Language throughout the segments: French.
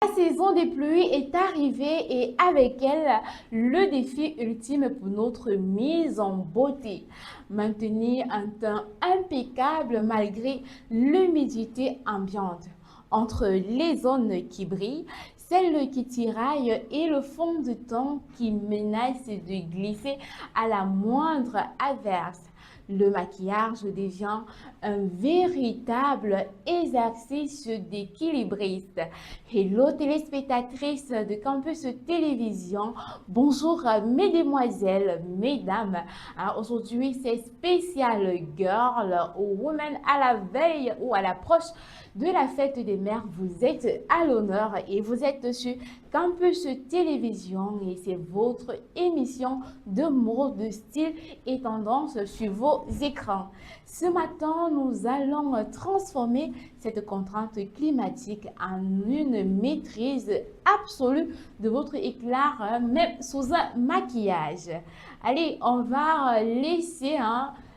La saison des pluies est arrivée et avec elle, le défi ultime pour notre mise en beauté. Maintenir un teint impeccable malgré l'humidité ambiante. Entre les zones qui brillent, celles qui tiraillent et le fond de teint qui menace de glisser à la moindre averse. Le maquillage devient un véritable exercice d'équilibriste. Hello téléspectatrices de Campus Télévision, bonjour mesdemoiselles, mesdames. Aujourd'hui c'est spécial girl ou women à la veille ou à l'approche de la fête des mères. Vous êtes à l'honneur et vous êtes sur Campus Télévision et c'est votre émission de mode, style et tendance sur vos écrans. Ce matin, nous allons transformer cette contrainte climatique en une maîtrise absolue de votre éclat, même sous un maquillage. Allez, on va laisser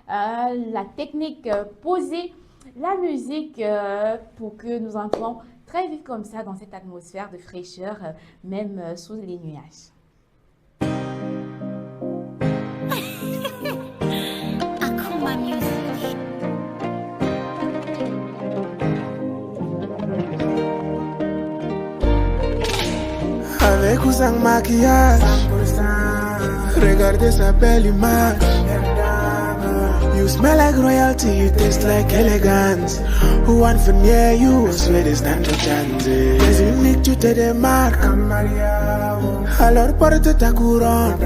la technique poser la musique pour que nous entrons très vite comme ça dans cette atmosphère de fraîcheur, même sous les nuages. Akuma Music. Avec ou sans maquillage, regardez sa belle image. You smell like royalty, you taste like elegance. Who want for near you, I swear they stand a chance. Es unique, tu te démarques. Alors porte ta couronne.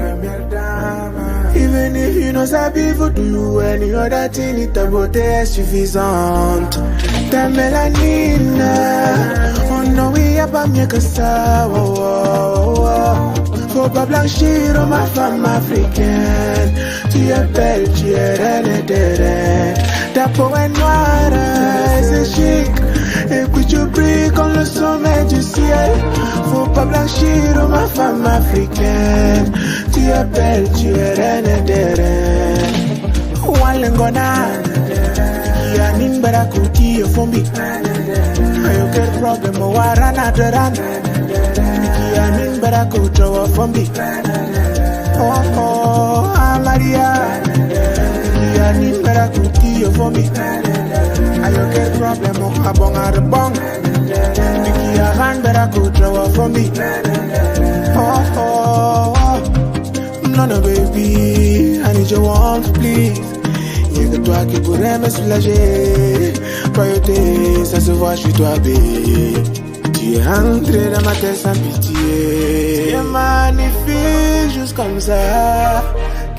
Even if you know ça pour do any other thing, ta beauté est suffisante. Ta mélanine, oh no, oui, y'a pas mieux que ça. Oh, oh, oh. Faut pas blanchir, oh, ma femme africaine. Tu es belle, tu es reine et des reines. Ta peau est noire, c'est chic. Et puis tu brilles comme le sommet du ciel. Faut pas blanchir, oh, ma femme africaine. Tu es belle, tu es reine et des reines. Walengona, Yanin Barakuki, Fombi. I get problem, Warana, Yanin Barakucho, Fombi. Oh, oh, ah, Maria. Yanin Barakuki, Fombi. I get problem, Abonga, the bong. Yanin Barakucho, Fombi. Oh, oh, oh. No, no, baby, I need your warmth, please. Y'a que toi qui pourrais me soulager. Royauté, ça se voit, je suis toi, baby. Tu es entré dans ma tête sans pitié. Tu es magnifique, juste comme ça.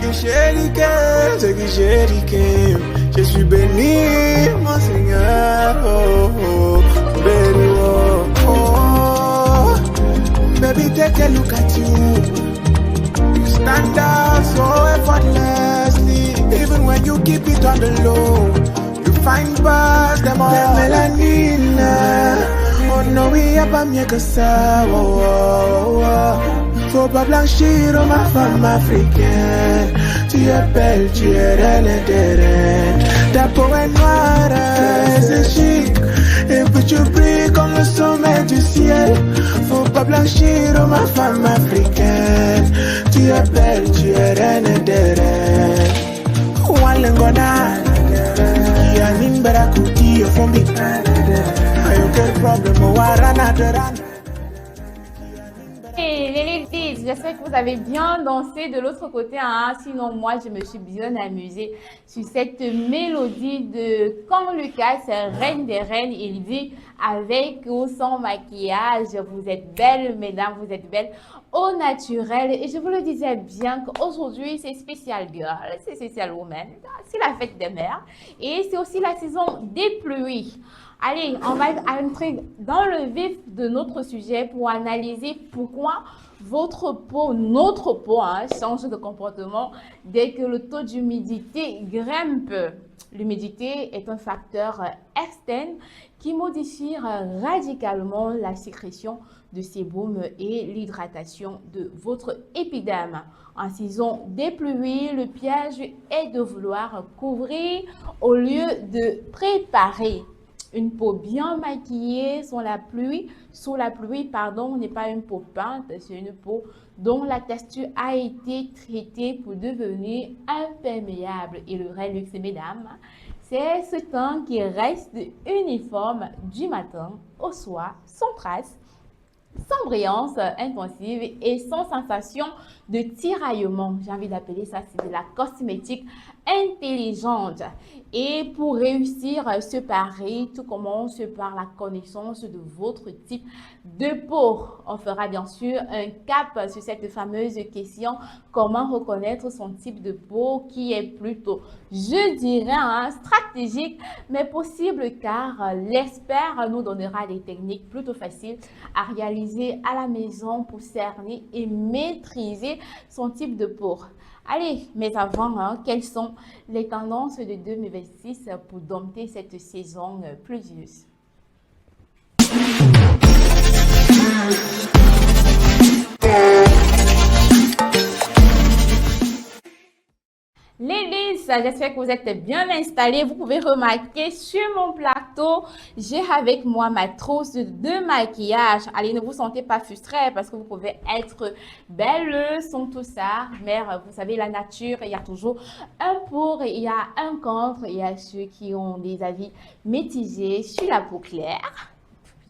Que chéri, que chéri, que je suis béni, mon Seigneur. Oh, oh, baby, oh, oh. Baby, take a look at you. Stand out so effortlessly. Even when you keep it on the low, you find bars, them all. La mélanine, oh no, oui, y'a pas mieux que ça. Oh, oh, oh. Faut pas blanchir, oh, ma femme africaine. Tu es belle, tu es reine et des reines. Ta peau est noire, c'est chic. Et puis tu brilles comme le sommet du ciel. Faut pas blanchir, oh, ma femme africaine. Tu es belle, tu es reine et des reines. Walengona, Yanin Barakuki, Fombi. I get problem, Warana, Et les ladies, j'espère que vous avez bien dansé de l'autre côté. Sinon, moi, je me suis bien amusée sur cette mélodie de Quand Lucas, Reine des Reines. Il dit avec ou sans maquillage, vous êtes belle, mesdames, vous êtes belles au naturel. Et je vous le disais bien qu'aujourd'hui, c'est spécial girl, c'est spécial woman, c'est la fête des mères et c'est aussi la saison des pluies. Allez, on va entrer dans le vif de notre sujet pour analyser pourquoi votre peau, notre peau, change de comportement dès que le taux d'humidité grimpe. L'humidité est un facteur externe qui modifie radicalement la sécrétion de sébum et l'hydratation de votre épiderme. En saison des pluies, le piège est de vouloir couvrir au lieu de préparer. Une peau bien maquillée sous la pluie, pardon, n'est pas une peau peinte, c'est une peau dont la texture a été traitée pour devenir imperméable. Et le Relux, mesdames, c'est ce teint qui reste uniforme du matin au soir, sans trace, sans brillance intensive et sans sensation de tiraillement. J'ai envie d'appeler ça, c'est de la cosmétique intelligente. Et pour réussir ce pari, tout commence par la connaissance de votre type de peau. On fera bien sûr un cap sur cette fameuse question, comment reconnaître son type de peau qui est plutôt, je dirais, stratégique, mais possible car l'expert nous donnera des techniques plutôt faciles à réaliser à la maison pour cerner et maîtriser son type de peau. Allez, mais avant, quelles sont les tendances de 2026 pour dompter cette saison pluvieuse? Ladies, j'espère que vous êtes bien installés. Vous pouvez remarquer sur mon plateau, j'ai avec moi ma trousse de maquillage. Allez, ne vous sentez pas frustrés parce que vous pouvez être belle sans tout ça. Mais vous savez, la nature, il y a toujours un pour, il y a un contre. Il y a ceux qui ont des avis mitigés sur la peau claire.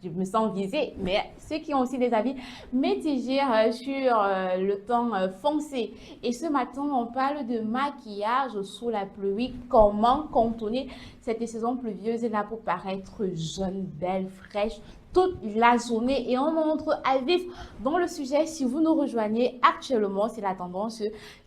Je me sens visée, mais ceux qui ont aussi des avis mitigés sur le ton foncé. Et ce matin, on parle de maquillage sous la pluie. Comment contourner cette saison pluvieuse là pour paraître jeune, belle, fraîche toute la journée. Et on entre à vif dans le sujet. Si vous nous rejoignez actuellement, c'est la tendance.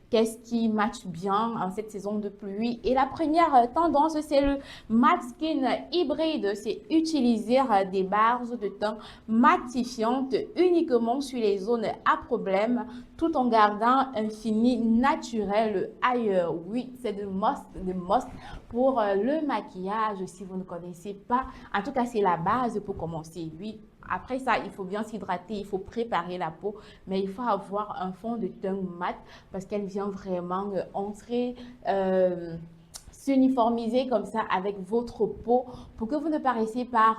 Qu'est-ce qui matche bien en cette saison de pluie? Et la première tendance, c'est le matte skin hybride. C'est utiliser des bases de teint matifiantes uniquement sur les zones à problème tout en gardant un fini naturel ailleurs. Oui, c'est de must pour le maquillage si vous ne connaissez pas. En tout cas, c'est la base pour commencer. Oui. Après ça, il faut bien s'hydrater, il faut préparer la peau, mais il faut avoir un fond de teint mat parce qu'elle vient vraiment entrer, s'uniformiser comme ça avec votre peau pour que vous ne paraissiez pas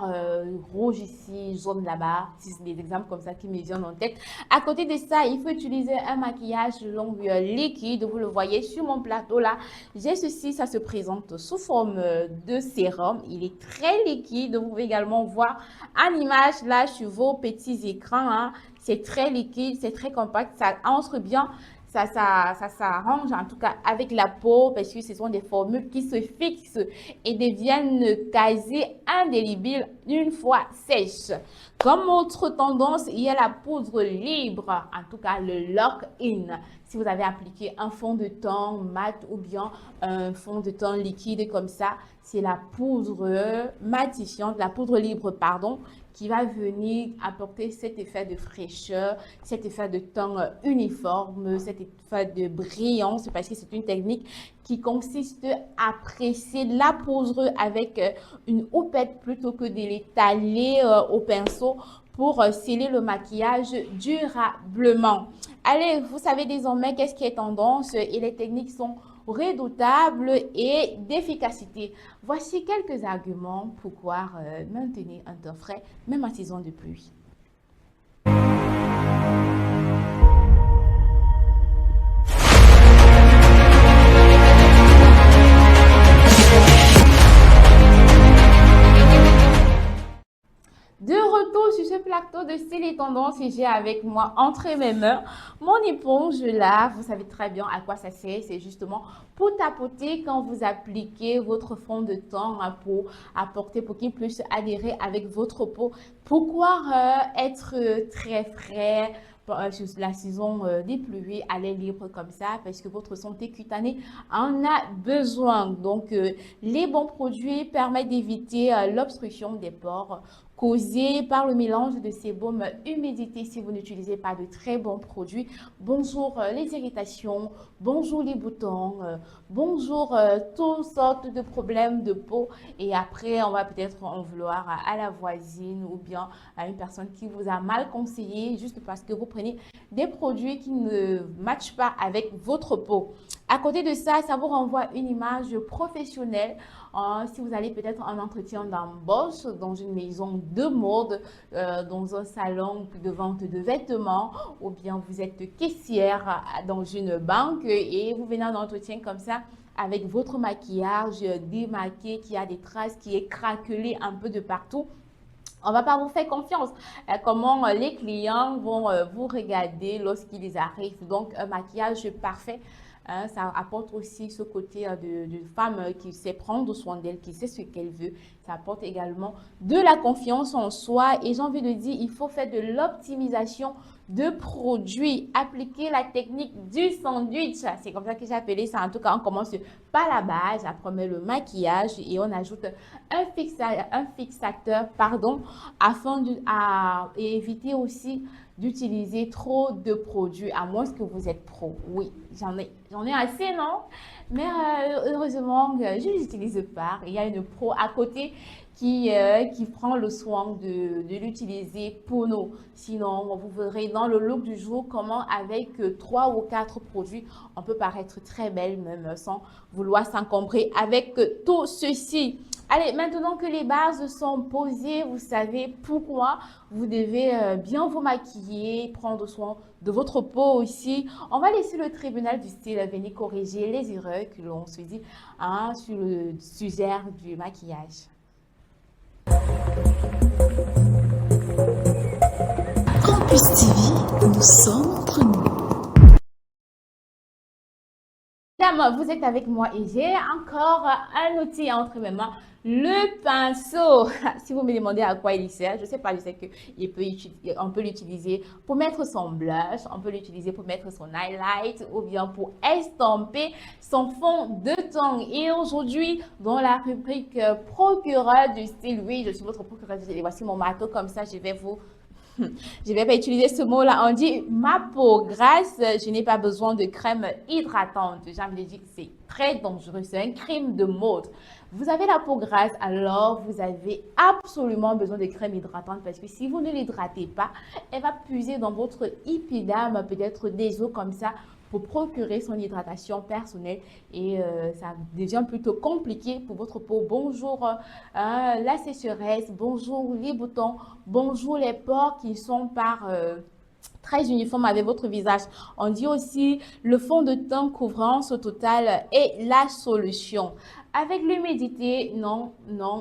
rouge ici, jaune là-bas. C'est des exemples comme ça qui me viennent en tête. À côté de ça, il faut utiliser un maquillage longueur liquide. Vous le voyez sur mon plateau là. J'ai ceci, ça se présente sous forme de sérum. Il est très liquide. Vous pouvez également voir en image là sur vos petits écrans. C'est très liquide, c'est très compact. Ça entre bien. Ça s'arrange en tout cas avec la peau parce que ce sont des formules qui se fixent et deviennent quasi indélébiles une fois sèches. Comme autre tendance, il y a la poudre libre, en tout cas le lock-in. Si vous avez appliqué un fond de teint mat ou bien un fond de teint liquide comme ça, c'est la poudre matifiante, la poudre libre, pardon, qui va venir apporter cet effet de fraîcheur, cet effet de teint uniforme, cet effet de brillance, parce que c'est une technique qui consiste à presser la poudre avec une houppette plutôt que de l'étaler au pinceau pour sceller le maquillage durablement. Allez, vous savez désormais qu'est-ce qui est tendance et les techniques sont redoutables et d'efficacité. Voici quelques arguments pour pouvoir maintenir un teint frais, même en saison de pluie. De retour sur ce plateau de style et tendance, et j'ai avec moi entre mes mains mon éponge là. Vous savez très bien à quoi ça sert. C'est justement pour tapoter quand vous appliquez votre fond de teint pour apporter, pour qu'il puisse adhérer avec votre peau. Pourquoi être très frais sur la saison des pluies à l'air libre comme ça? Parce que votre santé cutanée en a besoin. Donc, les bons produits permettent d'éviter l'obstruction des pores causée par le mélange de sébum humidité si vous n'utilisez pas de très bons produits. Bonjour les irritations, bonjour les boutons, bonjour toutes sortes de problèmes de peau. Et après, on va peut-être en vouloir à la voisine ou bien à une personne qui vous a mal conseillé juste parce que vous prenez des produits qui ne matchent pas avec votre peau. À côté de ça, ça vous renvoie une image professionnelle. Si vous allez peut-être en entretien d'embauche dans une maison de mode, dans un salon de vente de vêtements, ou bien vous êtes caissière dans une banque et vous venez en entretien comme ça avec votre maquillage démaquillé, qui a des traces, qui est craquelé un peu de partout. On ne va pas vous faire confiance. Comment les clients vont vous regarder lorsqu'ils arrivent. Donc, un maquillage parfait, ça apporte aussi ce côté de femme qui sait prendre soin d'elle, qui sait ce qu'elle veut. Ça apporte également de la confiance en soi. Et j'ai envie de dire, il faut faire de l'optimisation de produits, appliquer la technique du sandwich. C'est comme ça que j'ai appelé ça. En tout cas, on commence par la base, après on met le maquillage et on ajoute un fixateur, afin éviter aussi d'utiliser trop de produits, à moins que vous êtes pro. Oui, j'en ai assez, non? Mais heureusement, je ne les utilise pas. Il y a une pro à côté qui prend le soin de l'utiliser pour nous. Sinon, vous verrez dans le look du jour comment avec 3 ou 4 produits, on peut paraître très belle même sans vouloir s'encombrer avec tout ceci. Allez, maintenant que les bases sont posées, vous savez pourquoi vous devez bien vous maquiller, prendre soin de votre peau aussi. On va laisser le tribunal du style venir corriger les erreurs que l'on se dit sur le sujet du maquillage. Campus TV, nous sommes entre nous. Madame, vous êtes avec moi et j'ai encore un outil entre mes mains, le pinceau. Si vous me demandez à quoi il sert, je sais pas, je sais qu'on peut l'utiliser pour mettre son blush, on peut l'utiliser pour mettre son highlight ou bien pour estomper son fond de teint. Et aujourd'hui, dans la rubrique procureur du style, oui, je suis votre procureur du style. Et voici mon marteau, comme ça, je ne vais pas utiliser ce mot-là. On dit ma peau grasse, je n'ai pas besoin de crème hydratante. J'ai envie de dire que c'est très dangereux, c'est un crime de mode. Vous avez la peau grasse, alors vous avez absolument besoin de crème hydratante parce que si vous ne l'hydratez pas, elle va puiser dans votre épiderme, peut-être des eaux comme ça, pour procurer son hydratation personnelle et ça devient plutôt compliqué pour votre peau. Bonjour la sécheresse, bonjour les boutons, bonjour les pores qui sont très uniforme avec votre visage. On dit aussi le fond de teint couvrance totale est la solution. Avec l'humidité, non,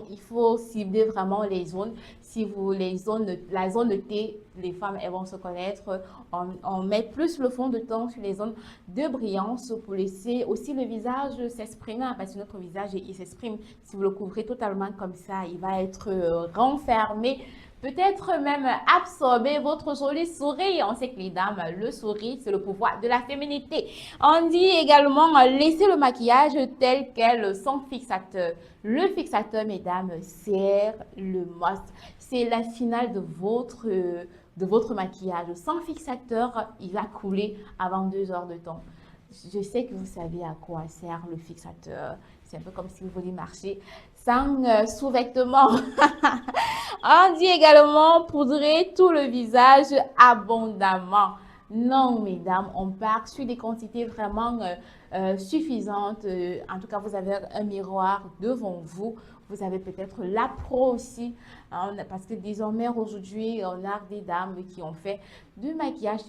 il faut cibler vraiment les zones. Si vous, la zone de T, les femmes, elles vont se connaître. On met plus le fond de teint sur les zones de brillance pour laisser aussi le visage s'exprimer, parce que notre visage, il s'exprime. Si vous le couvrez totalement comme ça, il va être renfermé. Peut-être même absorber votre joli sourire. On sait que les dames, le sourire, c'est le pouvoir de la féminité. On dit également laisser le maquillage tel quel sans fixateur. Le fixateur, mesdames, c'est le must. C'est la finale de votre maquillage. Sans fixateur, il va couler avant 2 heures de temps. Je sais que vous savez à quoi sert le fixateur. C'est un peu comme si vous vouliez marcher sans sous-vêtements. On dit également poudrer tout le visage abondamment. Non, mesdames, on part sur des quantités vraiment suffisantes. En tout cas, vous avez un miroir devant vous. Vous avez peut-être la pro aussi, hein, parce que désormais, aujourd'hui, on a des dames qui ont fait du maquillage,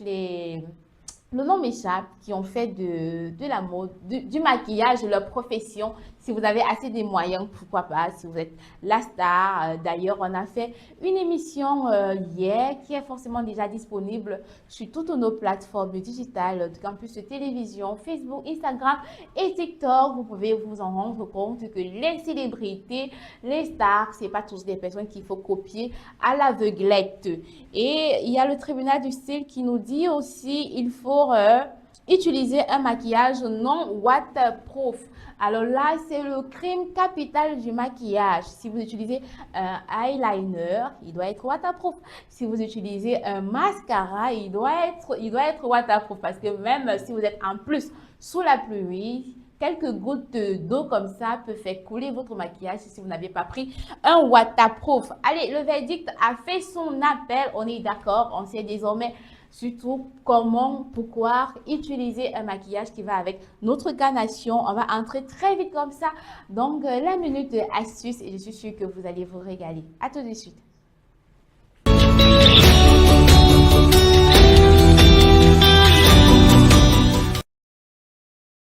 le nom m'échappe, qui ont fait de la mode, du maquillage, leur profession. Si vous avez assez de moyens, pourquoi pas, si vous êtes la star. D'ailleurs, on a fait une émission hier qui est forcément déjà disponible sur toutes nos plateformes digitales de campus de télévision, Facebook, Instagram et TikTok. Vous pouvez vous en rendre compte que les célébrités, les stars, ce n'est pas tous des personnes qu'il faut copier à l'aveuglette. Et il y a le tribunal du style qui nous dit aussi il faut utiliser un maquillage non waterproof. Alors là, c'est le crime capital du maquillage. Si vous utilisez un eyeliner, il doit être waterproof. Si vous utilisez un mascara, il doit être waterproof. Parce que même si vous êtes en plus sous la pluie, quelques gouttes d'eau comme ça peut faire couler votre maquillage si vous n'avez pas pris un waterproof. Allez, le verdict a fait son appel, on est d'accord, on sait désormais surtout comment, pourquoi utiliser un maquillage qui va avec notre carnation. On va entrer très vite comme ça. Donc, la minute astuce et je suis sûre que vous allez vous régaler. À tout de suite.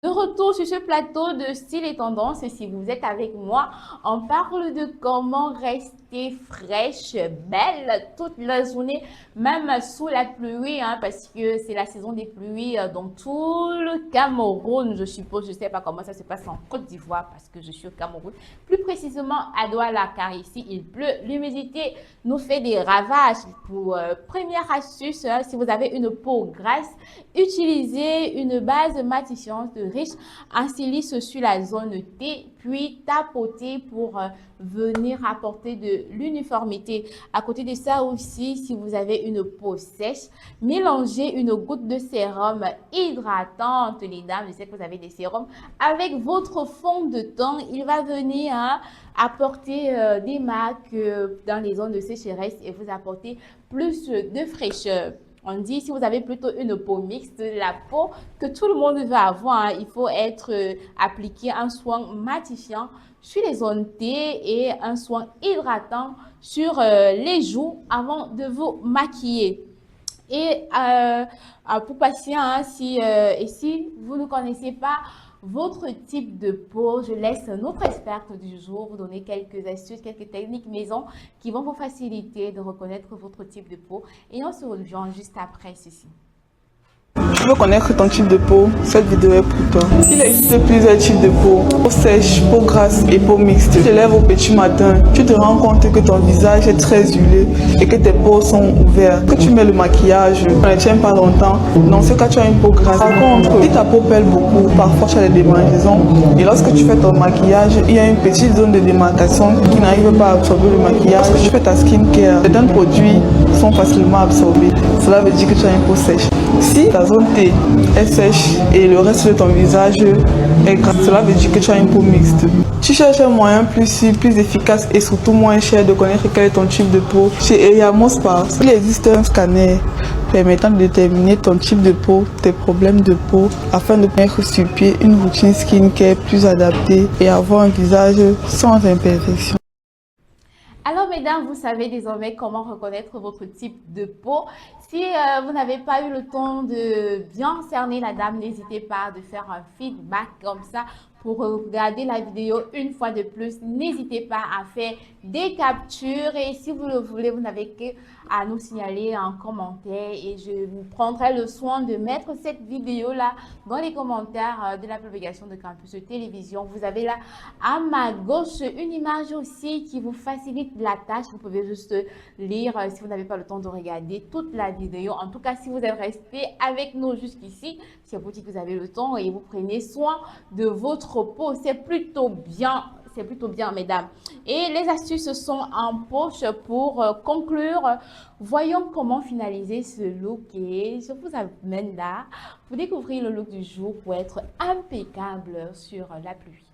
De retour sur ce plateau de style et tendance, et si vous êtes avec moi, on parle de comment rester fraîche, belle toute la journée, même sous la pluie, hein, parce que c'est la saison des pluies dans tout le Cameroun, je suppose. Je ne sais pas comment ça se passe en Côte d'Ivoire parce que je suis au Cameroun, plus précisément à Douala, car ici il pleut, l'humidité nous fait des ravages. Pour première astuce, si vous avez une peau grasse, utilisez une base matifiante riche en silice sur la zone T, puis tapotez pour venir apporter de l'uniformité. À côté de ça aussi, si vous avez une peau sèche, mélangez une goutte de sérum hydratante, les dames, je sais que vous avez des sérums, avec votre fond de teint. Il va venir apporter des marques dans les zones de sécheresse et vous apporter plus de fraîcheur. On dit, si vous avez plutôt une peau mixte, la peau que tout le monde va avoir, hein, il faut être appliqué un soin matifiant sur les zones T et un soin hydratant sur les joues avant de vous maquiller. Et pour passer, hein, si vous ne connaissez pas votre type de peau, je laisse notre experte du jour vous donner quelques astuces, quelques techniques maison qui vont vous faciliter de reconnaître votre type de peau. Et on se rejoint juste après ceci. Tu veux connaître ton type de peau? Cette vidéo est pour toi. Il existe plusieurs types de peau. Peau sèche, peau grasse et peau mixte. Tu te lèves au petit matin, tu te rends compte que ton visage est très huilé et que tes pores sont ouverts. Que tu mets le maquillage, tu ne tiens pas longtemps. Dans ce cas, tu as une peau grasse. Par contre, si ta peau pèle beaucoup, parfois tu as des démangeaisons. Et lorsque tu fais ton maquillage, il y a une petite zone de démarcation qui n'arrive pas à absorber le maquillage. Lorsque tu fais ta skincare, certains produits sont facilement absorbés. Cela veut dire que tu as une peau sèche. Si ta zone T est sèche et le reste de ton visage est gras, cela veut dire que tu as une peau mixte. Tu cherches un moyen plus sûr, plus efficace et surtout moins cher de connaître quel est ton type de peau. Chez Eyamos Par, il existe un scanner permettant de déterminer ton type de peau, tes problèmes de peau, afin de mettre sur pied une routine skincare plus adaptée et avoir un visage sans imperfection. Alors, mesdames, vous savez désormais comment reconnaître votre type de peau. Si vous n'avez pas eu le temps de bien cerner la dame, n'hésitez pas à faire un feedback comme ça pour regarder la vidéo une fois de plus. N'hésitez pas à faire des captures et si vous le voulez, vous n'avez qu'à nous signaler en commentaire et je vous prendrai le soin de mettre cette vidéo-là dans les commentaires de la publication de Campus Télévision. Vous avez là à ma gauche une image aussi qui vous facilite la tâche. Vous pouvez juste lire si vous n'avez pas le temps de regarder toute la vidéo. En tout cas, si vous êtes resté avec nous jusqu'ici, c'est vous dites que vous avez le temps et vous prenez soin de votre peau. C'est plutôt bien, mesdames. Et les astuces sont en poche pour conclure. Voyons comment finaliser ce look et je vous amène là pour découvrir le look du jour pour être impeccable sur la pluie.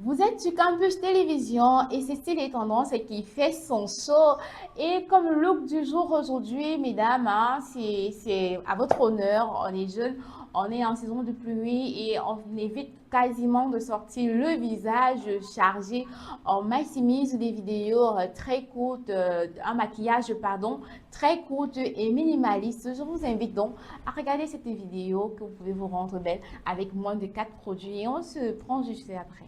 Vous êtes sur Campus Télévision et c'est Style et Tendance qui fait son show. Et comme look du jour aujourd'hui, mesdames, hein, c'est à votre honneur. On est jeunes, on est en saison de pluie et on évite quasiment de sortir le visage chargé. On maximise des vidéos très courtes, un maquillage, pardon, très courte et minimaliste. Je vous invite donc à regarder cette vidéo que vous pouvez vous rendre belle avec moins de 4 produits et on se prend juste après.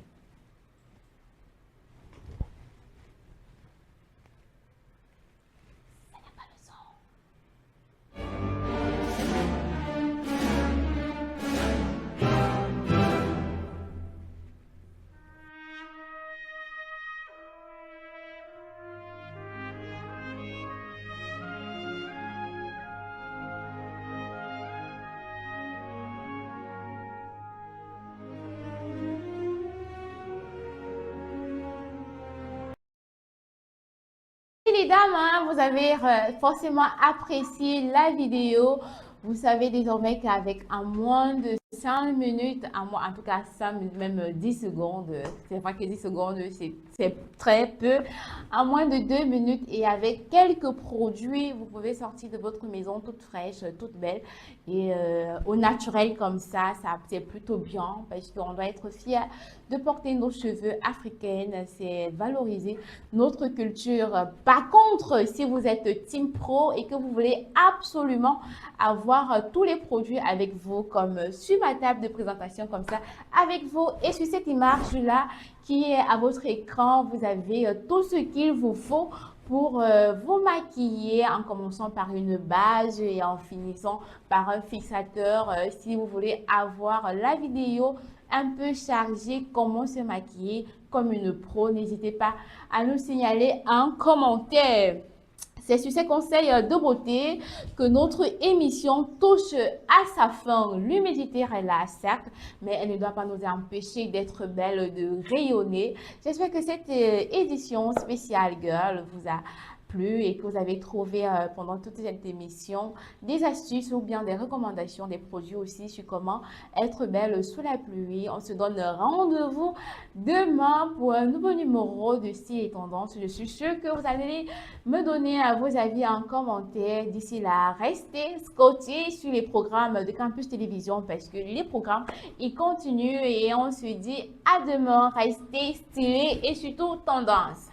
mesdames, hein, vous avez forcément apprécié la vidéo. Vous savez désormais qu'avec en moins de 5 minutes, en tout cas 5 minutes, même 10 secondes, c'est vrai que 10 secondes, c'est très peu. En moins de 2 minutes et avec quelques produits, vous pouvez sortir de votre maison toute fraîche, toute belle et au naturel comme ça c'est plutôt bien parce qu'on doit être fier de porter nos cheveux africaines, c'est valoriser notre culture. Par contre, si vous êtes team pro et que vous voulez absolument avoir tous les produits avec vous, comme sur ma table de présentation, comme ça, avec vous. Et sur cette image-là qui est à votre écran, vous avez tout ce qu'il vous faut pour vous maquiller en commençant par une base et en finissant par un fixateur. Si vous voulez avoir la vidéo un peu chargée, comment se maquiller comme une pro, n'hésitez pas à nous signaler en commentaire. C'est sur ces conseils de beauté que notre émission touche à sa fin. L'humidité est là, certes, mais elle ne doit pas nous empêcher d'être belle, de rayonner. J'espère que cette édition spéciale Girl vous a plu et que vous avez trouvé pendant toute cette émission des astuces ou bien des recommandations, des produits aussi sur comment être belle sous la pluie. On se donne rendez-vous demain pour un nouveau numéro de Style et Tendance. Je suis sûre que vous allez me donner vos avis en commentaire. D'ici là, restez scotchés sur les programmes de Campus Télévision parce que les programmes, ils continuent et on se dit à demain. Restez stylés et surtout tendance.